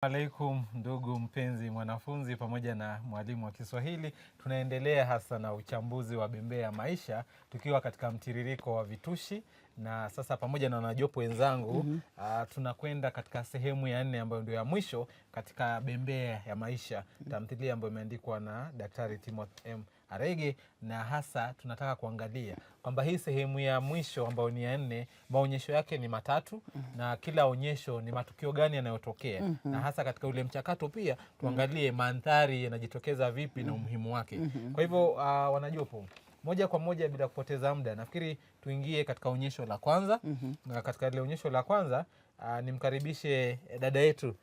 Alaikum ndugu mpenzi mwanafunzi pamoja na mwalimu wa Kiswahili. Tunaendelea hasa na uchambuzi wa Bembea ya Maisha tukiwa katika mtiririko wa vitushi, na sasa pamoja na wanajopo wenzangu tunakwenda katika sehemu ya 4 ambayo ndio ya mwisho katika Bembea ya Maisha, tamthilia ambayo imeandikwa na Daktari Timothy M. Arege, na hasa tunataka kuangalia kwamba hii sehemu ya mwisho ambayo ni ya 4, maonyesho yake ni matatu na kila onyesho ni matukio gani yanayotokea na hasa katika ule mchakato pia tuangalie mandhari yanajitokeza vipi na umuhimu wake. Kwa hivyo wanajopo, moja kwa moja bila kupoteza muda, nafikiri tuingie katika onyesho la kwanza. Na katika ile onyesho la kwanza nimkaribishe dada yetu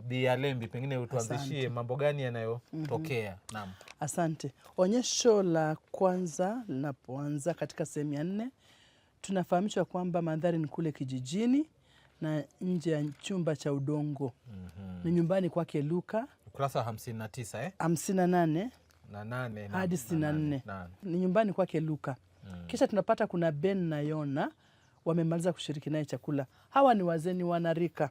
Bi Alembi, pengine utuanzishie mambo gani yanayotokea. Naam. Asante. Onyesho la kwanza linapoanza katika sehemu ya 4, tunafahamishwa kwamba mandhari ni kule kijijini na nje ya chumba cha udongo. Ni nyumbani kwake Luka. Ukurasa wa 59 58 na 8 hadi 64. Ni nyumbani kwake Luka. Kisha tunapata kuna Ben na Yona wamemaliza kushiriki naye chakula. Hawa ni wazee, ni wanarika.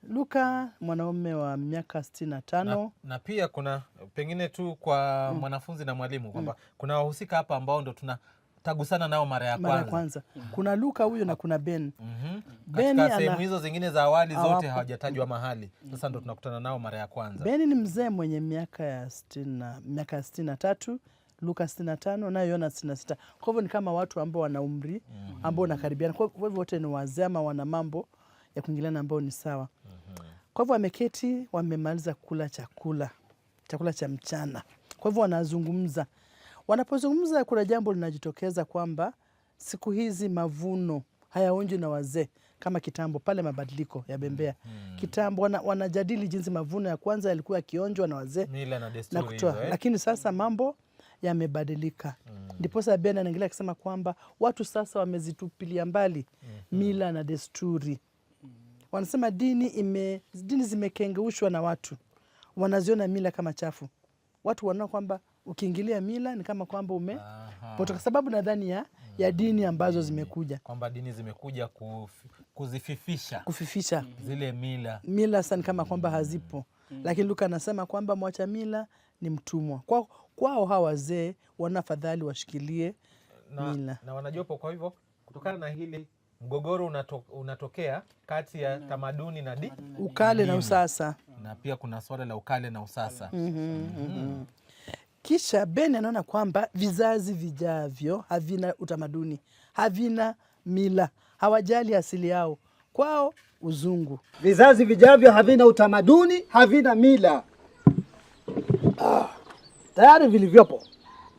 Luka mwanaume wa miaka 65. Na pia kuna pengine tu kwa mwanafunzi na mwalimu kwamba kuna wahusika hapa ambao ndo tunatagusana nao mara ya kwanza. Kuna Luka huyo na kuna Ben. Katika sehemu hizo zingine za awali zote hawajatajwa mahali. Sasa ndo tunakutana nao mara ya kwanza. Ben ni mzee mwenye miaka ya 63, Luka 65 na Yona 66. Kwa hivyo ni kama watu ambao wana umri ambao unakaribiana. Kwa hivyo wote ni wazee ama wana mambo ya kuingiliana ambao ni sawa. Kwa hivyo wameketi, wamemaliza kula chakula cha mchana. Kwa hivyo wanazungumza. Wanapozungumza kuna jambo linajitokeza kwamba siku hizi mavuno hayaonjwi na wazee kama kitambo pale mabadiliko ya Bembea. Kitambo wanajadili jinsi mavuno ya kwanza yalikuwa yakionjwa na wazee mila na desturi na kutoa. Lakini sasa mambo yamebadilika. Ndiposa Ben anaendelea akisema kwamba watu sasa wamezitupilia mbali mila na desturi. Wanasema dini zimekengeushwa na watu. Wanaziona mila kama chafu. Watu wanaona kwamba ukiingilia mila ni kama kwamba kwa sababu nadhani ya dini ambazo zimekuja. Kwamba dini zimekuja kufifisha zile mila. Mila sana kama kwamba hazipo. Lakini Luka anasema kwamba mwacha mila ni mtumwa. Kwao hawa wazee wanafadhali washikilie mila. Na wanajopo, kwa hivyo kutokana na hili mgogoro unatokea kati ya tamaduni na ukale na usasa. Na pia kuna swala la ukale na usasa. Kisha Ben anaona kwamba vizazi vijavyo havina utamaduni, havina mila, hawajali asili yao. Kwao uzungu. Vizazi vijavyo havina utamaduni, havina mila. Tayari vilivyopo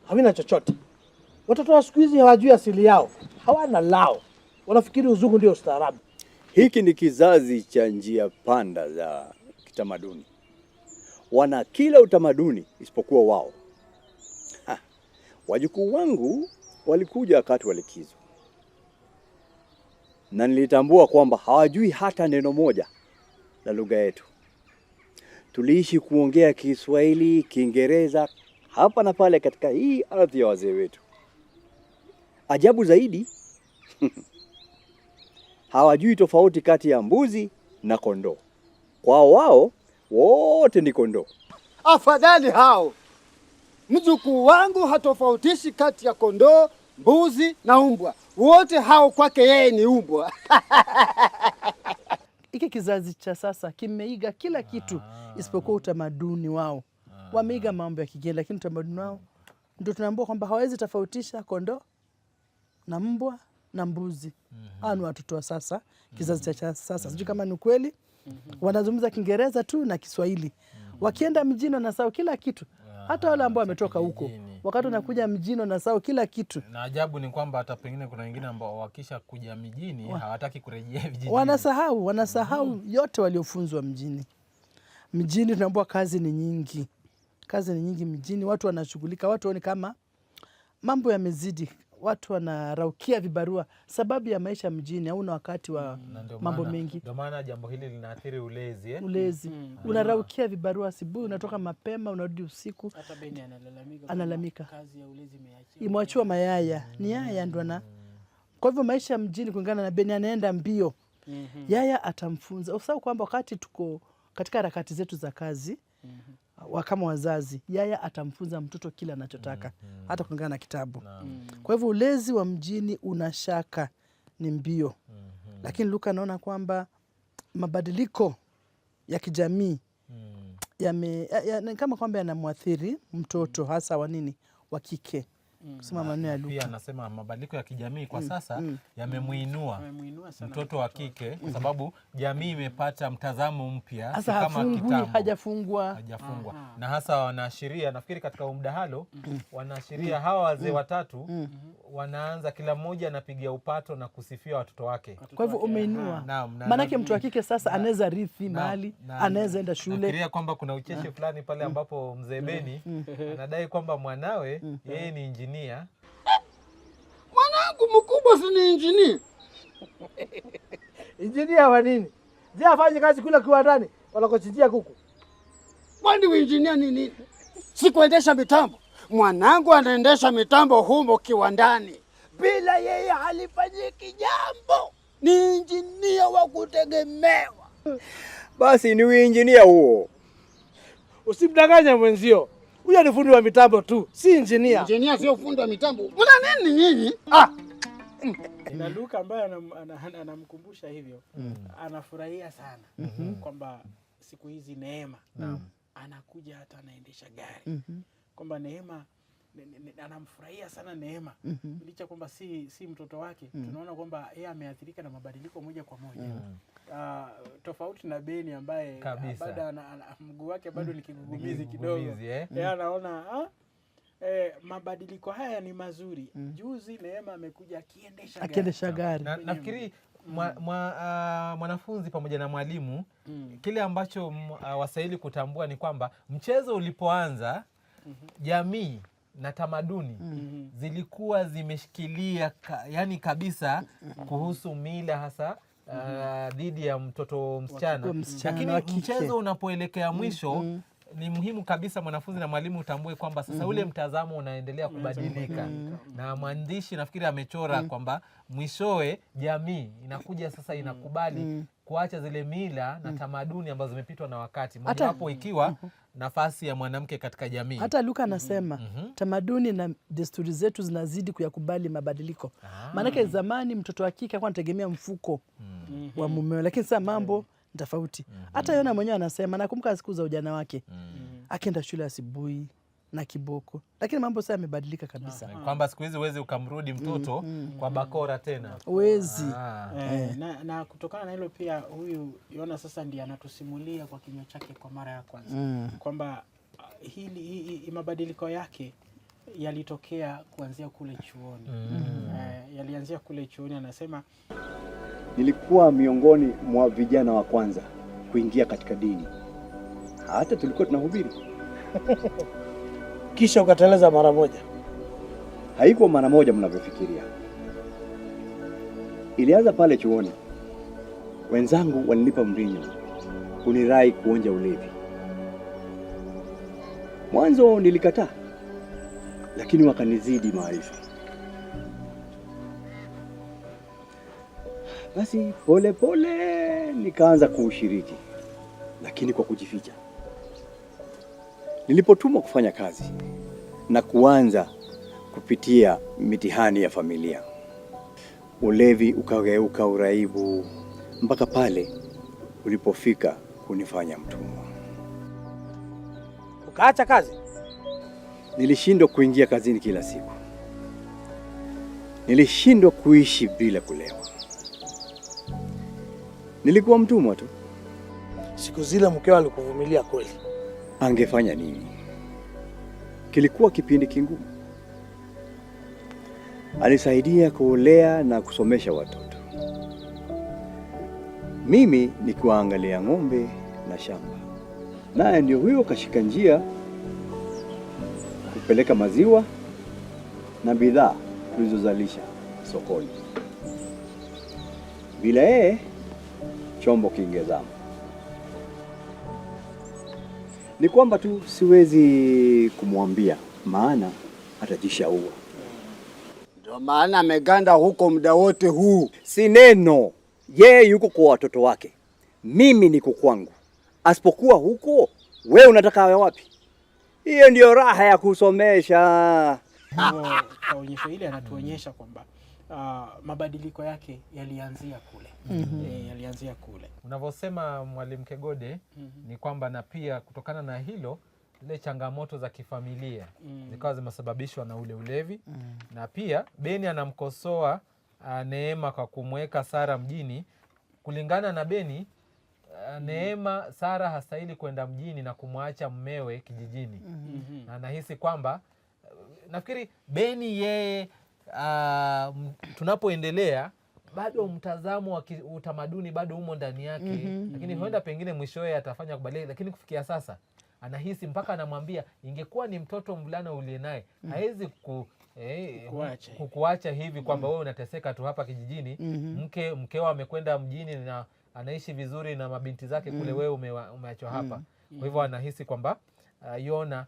havina chochote. Watoto wa siku hizi hawajui asili yao, hawana lao. Wanafikiri uzungu ndio ustaarabu. Hiki ni kizazi cha njia panda za kitamaduni. Wana kila utamaduni isipokuwa wao. Wajukuu wangu walikuja wakati wa likizo, na nilitambua kwamba hawajui hata neno moja la lugha yetu. Tuliishi kuongea Kiswahili, Kiingereza hapa na pale katika hii ardhi ya wazee wetu. Ajabu zaidi hawajui tofauti kati ya mbuzi na kondoo. Kwao wao wote ni kondoo. Afadhali hao. Mjukuu wangu hatofautishi kati ya kondoo, mbuzi na umbwa. Wote hao kwake yeye ni umbwa. Hiki kizazi cha sasa kimeiga kila kitu isipokuwa utamaduni wao. Wameiga mambo ya kigeni, lakini utamaduni wao ndio tunaambiwa kwamba hawezi tofautisha kondoo na mbwa na mbuzi. Ni watoto wa sasa, kizazi cha sasa. Sijui kama ni kweli. Wanazungumza Kiingereza tu na Kiswahili. Wakienda mjini wanasahau kila kitu. Hata wale ambao wametoka huko, wakati wanakuja mjini wanasahau kila kitu. Na ajabu ni kwamba hata pengine kuna wengine ambao wakisha kuja mjini hawataki kurejea vijijini. Wanasahau yote waliofunzwa mjini. Mjini tunaambiwa kazi ni nyingi. Kazi ni nyingi mjini, watu wanashughulika, watu waone kama mambo yamezidi. Watu wanaraukia vibarua sababu ya maisha mjini, hauna wakati wa mambo mengi. Ndio maana jambo hili linaathiri ulezi. Ulezi. Unaraukia vibarua asubuhi, unatoka mapema, unarudi usiku. Hata Ben analalamika. Kazi ya ulezi imeachiwa mayaya. Ni yaya ndo na. Kwa hivyo maisha mjini kulingana na Ben anaenda mbio. Yaya atamfunza. Usahau kwamba wakati tuko katika harakati zetu za kazi kama wazazi, yaya atamfunza mtoto kile anachotaka hata kulingana na kitabu. Kwa hivyo ulezi wa mjini unashaka ni mbio. Lakini Luka anaona kwamba mabadiliko ya kijamii kama kwamba yanamwathiri mtoto hasa wa kike. Kusema maneno ya Luka. Pia anasema mabadiliko ya kijamii kwa sasa yamemuinua mtoto wa kike kwa sababu jamii imepata mtazamo mpya, hasa hajafungwa. Na hasa wanaashiria, nafikiri katika mdahalo wanaashiria hawa wazee watatu wanaanza kila mmoja anapigia upato na kusifia watoto wake. Kwa hivyo umeinua. Maanake mtu wa kike sasa anaweza rithi mali, anaweza enda shule. Nafikiria kwamba kuna ucheshi fulani pale ambapo mzee Beni anadai kwamba mwanawe yeye ni injinia. Mwanangu mkubwa si ni injinia? Injinia wa nini? Je, afanye kazi kule kiwandani wanakochitia kuku? Kwani uinjinia ni nini? Si kuendesha mitambo. Mwanangu anaendesha mitambo humo kiwandani. Bila yeye halifanyiki jambo. Ni injinia wa kutegemewa. Basi ni uinjinia huo. Usimdanganye mwenzio. Huyo ni fundi wa mitambo tu, si injinia. Injinia sio fundi wa mitambo. Mna nini nyinyi? Na Luka ambaye anamkumbusha hivyo, anafurahia sana kwamba siku hizi Neema anakuja hata anaendesha gari. Kwamba Neema anamfurahia sana Neema. Licha kwamba si mtoto wake, tunaona kwamba yeye ameathirika na mabadiliko moja kwa moja. Tofauti na Beni ambaye bado mguu wake bado ni kigugumizi kidogo. Yeye anaona mabadiliko haya ni mazuri. Juzi Neema amekuja akiendesha gari. Nafikiri mwanafunzi pamoja na mwalimu kile ambacho wasahili kutambua ni kwamba mchezo ulipoanza jamii na tamaduni zilikuwa zimeshikilia yani kabisa kuhusu mila hasa dhidi ya mtoto msichana. Lakini mchezo unapoelekea mwisho ni muhimu kabisa mwanafunzi na mwalimu utambue kwamba sasa ule mtazamo unaendelea kubadilika. Na mwandishi nafikiri amechora kwamba mwishowe jamii inakuja sasa inakubali kuacha zile mila na tamaduni ambazo zimepitwa na wakati. Mojawapo ikiwa nafasi ya mwanamke katika jamii. Hata Luka anasema tamaduni na desturi zetu zinazidi kuyakubali mabadiliko. Maanake zamani mtoto wa kike alikuwa anategemea mfuko wa mumewe, lakini sasa mambo tofauti. Hata Yona mwenyewe anasema nakumbuka siku za ujana wake akienda shule asubuhi na kiboko, lakini mambo sasa yamebadilika kabisa. Kwamba siku hizi uweze ukamrudi mtoto kwa bakora tena. Uwezi. Na kutokana na hilo pia huyu Yona sasa ndiye anatusimulia kwa kinywa chake kwa mara ya kwanza kwamba hili mabadiliko yake yalitokea kuanzia kule chuoni. Yalianzia kule chuoni. Anasema nilikuwa miongoni mwa vijana wa kwanza kuingia katika dini. Hata tulikuwa tunahubiri. Kisha ukateleza mara moja. Haikuwa mara moja mnavyofikiria. Ilianza pale chuoni. Wenzangu walinipa mvinyo kunirai kuonja ulevi. Mwanzo nilikataa, lakini wakanizidi maarifa. Basi pole pole nikaanza kuushiriki, lakini kwa kujificha. Nilipotumwa kufanya kazi na kuanza kupitia mitihani ya familia, ulevi ukageuka uraibu mpaka pale ulipofika kunifanya mtumwa. Ukaacha kazi? Nilishindwa kuingia kazini kila siku. Nilishindwa kuishi bila kulewa. Nilikuwa mtumwa tu. Siku zile mkeo alikuvumilia kweli? Angefanya nini? Kilikuwa kipindi kingumu. Alisaidia kulea na kusomesha watoto. Mimi ni kuangalia ng'ombe na shamba. Naye ndio huyo kashika njia kupeleka maziwa na bidhaa tulizozalisha sokoni. Bila yeye chombo kingezama. Ni kwamba tu siwezi kumwambia, maana atajishaua. Ndio maana ameganda huko muda wote huu. Si neno. Yeye yuko kwa watoto wake. Mimi niko kwangu. Asipokuwa huko, wewe unataka awe wapi? Hiyo ndio raha ya kusomesha. Hivyo kaonyesho hili anatuonyesha kwamba mabadiliko yake yalianzia kule. Yalianzia kule. Unavyosema Mwalimu Kegode, ni kwamba na pia kutokana na hilo zile changamoto za kifamilia zikawa zimesababishwa na ule ulevi. Na pia Beni anamkosoa Neema kwa kumweka Sara mjini. Kulingana na Beni, Neema, Sara hastahili kwenda mjini na kumwacha mmewe kijijini. Na nahisi kwamba, nafikiri Beni yeye, tunapoendelea bado mtazamo wa utamaduni bado umo ndani yake. Lakini huenda pengine mwishowe atafanya kubadilika, lakini kufikia sasa anahisi mpaka anamwambia ingekuwa ni mtoto mvulana uliye naye hawezi kukuacha hivi kwamba wewe unateseka tu hapa kijijini. Mkeo amekwenda mjini na anaishi vizuri na mabinti zake kule, wewe umeachwa hapa. Kwa hivyo anahisi kwamba Yona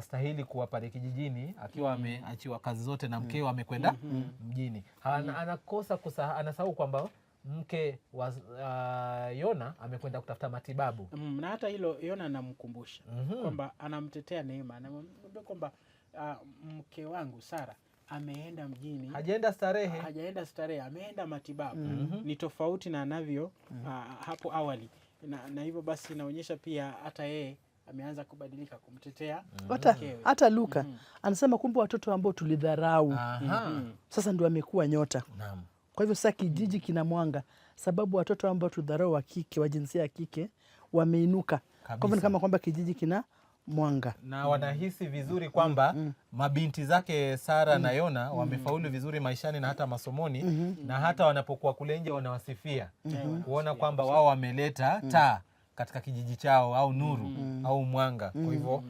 stahili kuwa pale kijijini akiwa ameachiwa kazi zote na mkeo amekwenda mjini. Anasahau kwamba mke wa Yona amekwenda kutafuta matibabu. Na hata hilo Yona anamkumbusha kwamba anamtetea Neema, anamwambia kwamba mke wangu Sara ameenda mjini, hajaenda starehe, ameenda matibabu. Ni tofauti na anavyo hapo awali, na hivyo basi inaonyesha pia hata yeye ameanza kubadilika kumtetea hata Luka anasema kumbe watoto ambao tulidharau sasa ndio amekuwa nyota. Kwa hivyo sasa kijiji kina mwanga, sababu watoto ambao tulidharau wa kike, wa jinsia ya kike wameinuka. Kwa hivyo ni kama kwamba kijiji kina mwanga na wanahisi vizuri kwamba mabinti zake Sara na Yona wamefaulu vizuri maishani na hata masomoni. Na hata wanapokuwa kule nje wanawasifia kuona kwamba wao wameleta taa katika kijiji chao au nuru au mwanga. Kwa hivyo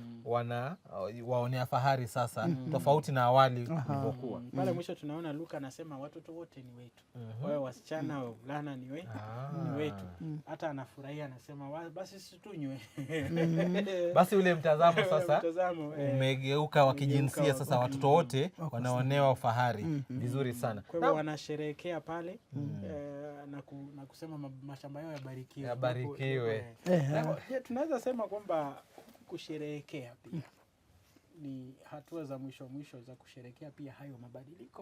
waonea fahari sasa, tofauti na awali ilivyokuwa. Pale mwisho tunaona Luka anasema watoto wote ni wetu. Wawe wasichana wavulana ni wetu. Hata anafurahia, anasema basi situnywe. Basi ule mtazamo sasa umegeuka wa kijinsia sasa, watoto wote wanaonewa fahari vizuri sana. Kwa hivyo wanasherehekea pale na kusema mashamba yao yabarikiwe. Tunaweza sema kwamba kusherehekea pia ni hatua za mwisho za kusherehekea pia hayo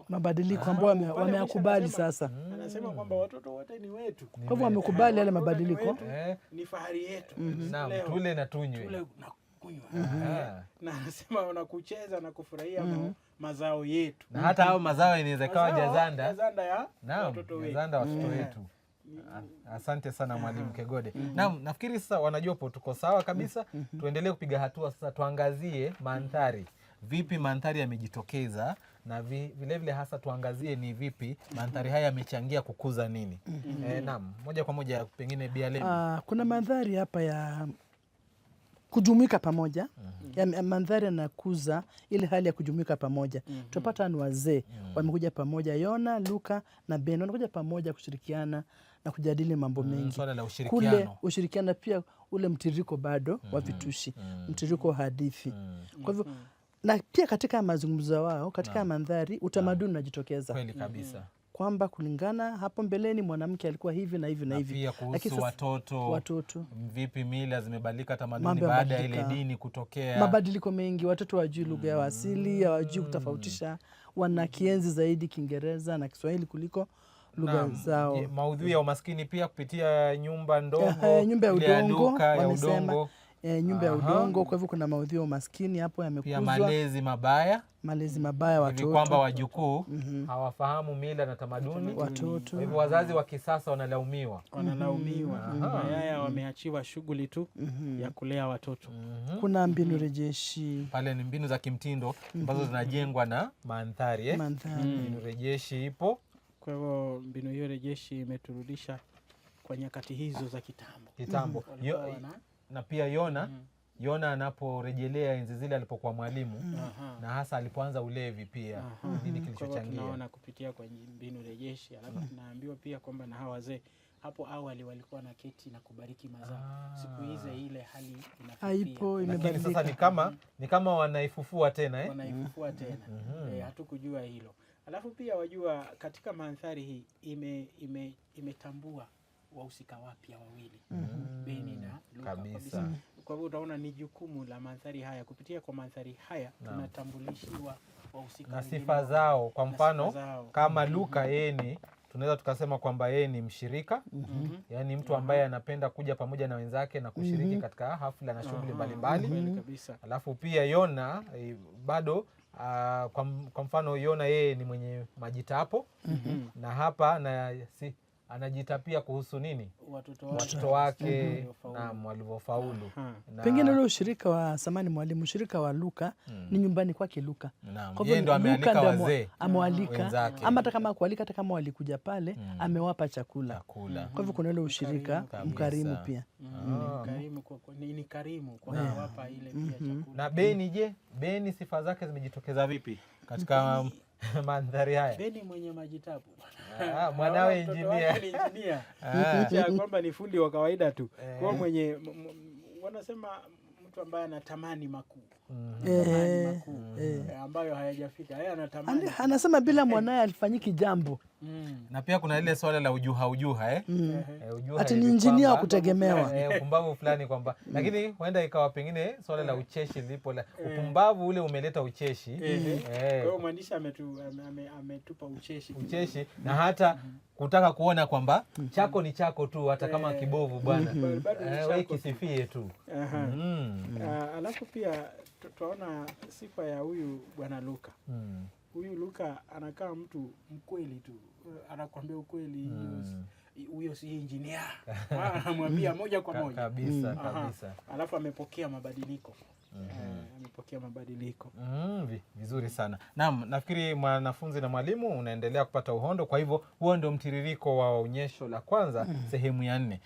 mabadiliko ambao wameyakubali sasa. Anasema kwamba watoto wote ni wetu. Kwa hivyo wamekubali yale mabadiliko. Ni fahari yetu. Tule na tunywe. Na anasema wanakucheza na kufurahia mazao yetu. Na hata hao mazao inaweza kawa jazanda ya watoto wetu. Asante sana Mwalimu Kegode. Nafikiri sasa wanajopo tuko sawa kabisa. Tuendelee kupiga hatua sasa, tuangazie mandhari. Vipi mandhari yamejitokeza, na vile vile hasa tuangazie ni vipi mandhari haya yamechangia kukuza nini. Moja kwa moja pengine Bialemi. Kuna mandhari hapa ya kujumuika pamoja. Mandhari yanakuza ile hali ya kujumuika pamoja. Tupata ni wazee wamekuja pamoja, Yona, Luka na Ben wanakuja pamoja kushirikiana na kujadili mambo mengi. Swala la ushirikiano. Kule ushirikiano pia ule mtiririko bado wa vitushi, mtiririko wa hadithi. Kwa hivyo na pia katika mazungumzo wao, katika mandhari utamaduni unajitokeza. Kweli kabisa. Kwamba kulingana hapo mbeleni mwanamke alikuwa hivi na hivi na hivi. Pia kuhusu watoto. Vipi mila zimebadilika tamaduni baada ya ile dini kutokea. Mabadiliko mengi, watoto wajui lugha ya asili, hawajui kutofautisha, wana kienzi zaidi Kiingereza na Kiswahili kuliko lugha zao. Maudhui ya umaskini pia kupitia nyumba ndogo, nyumba ya udongo wamesema. Nyumba ya udongo. Kwa hivyo kuna maudhui ya umaskini hapo yamekuzwa. Pia malezi mabaya watoto. Hivi kwamba wajukuu hawafahamu mila na tamaduni. Watoto. Kwa hivyo wazazi wa kisasa wanalaumiwa. Yaya wameachiwa shughuli tu ya kulea watoto. Kuna mbinu rejeshi. Pale ni mbinu za kimtindo ambazo zinajengwa na mandhari. Mbinu rejeshi ipo. Kwa hivyo mbinu hiyo rejeshi imeturudisha kwa nyakati hizo za kitambo. Na pia Yona anaporejelea enzi zile alipokuwa mwalimu na hasa alipoanza ulevi pia nini kilichochangia. Tunaona kupitia kwa mbinu rejeshi. Alafu tunaambiwa pia kwamba na hawa wazee hapo awali walikuwa na keti na kubariki mazao. Siku hizi ile hali haipo, imebadilika. Sasa ni kama wanaifufua tena hatukujua hilo. Alafu pia wajua katika mandhari hii imetambua wahusika wapya wawili, Beni na Luka Kabisa. Kwa hivyo utaona ni jukumu la mandhari haya, kupitia kwa mandhari haya tunatambulishiwa wahusika na wengine sifa zao. Kwa na mfano sifa zao. kama Luka, yeye ni tunaweza tukasema kwamba yeye ni mshirika, yaani mtu ambaye anapenda kuja pamoja na wenzake na kushiriki katika hafla na shughuli mbalimbali. Kweli kabisa. Alafu pia Yona bado kwa mfano Yona yeye ni mwenye majitapo na hapa anajitapia kuhusu nini? Watoto wake na walivyofaulu. Pengine ule ushirika wa samani mwalimu, ushirika wa Luka ni nyumbani kwake Luka. Kwa hivyo ndo amealika wazee amewalika, wenzake. ama hata kama kualika, hata kama walikuja pale amewapa chakula. Kwa hivyo kuna ule ushirika mkarimu pia. Ni karimu kwa kuwapa ile pia chakula. Na Beni, je, Beni sifa zake zimejitokeza vipi katika mandhari haya? Beni mwenye majitabu. Mwanawe injinia. Licha kwamba ni fundi wa kawaida tu. Kwa mwenye wanasema mtu ambaye anatamani makuu. Ambayo hayajafika. Yeye anatamani. Anasema bila mwanae alifanyiki jambo. Na pia kuna ile swala la ujuha ujuha ati ni injinia wa kutegemewa. Upumbavu fulani kwamba, lakini huenda ikawa pengine swala la ucheshi lipo la upumbavu ule umeleta ucheshi. Kwa hiyo mwandishi ametupa ucheshi na hata kutaka kuona kwamba chako ni chako tu, hata kama kibovu bwana, wewe kisifie tu. Alafu pia tunaona sifa ya huyu bwana Luka. Huyu Luka anakaa mtu mkweli tu, anakuambia ukweli. Huyo si engineer, anamwambia moja kwa moja kabisa. Alafu amepokea mabadiliko. Amepokea mabadiliko. Vizuri sana. Naam, nafikiri mwanafunzi na mwalimu unaendelea kupata uhondo. Kwa hivyo huo ndio mtiririko wa onyesho la kwanza sehemu ya 4.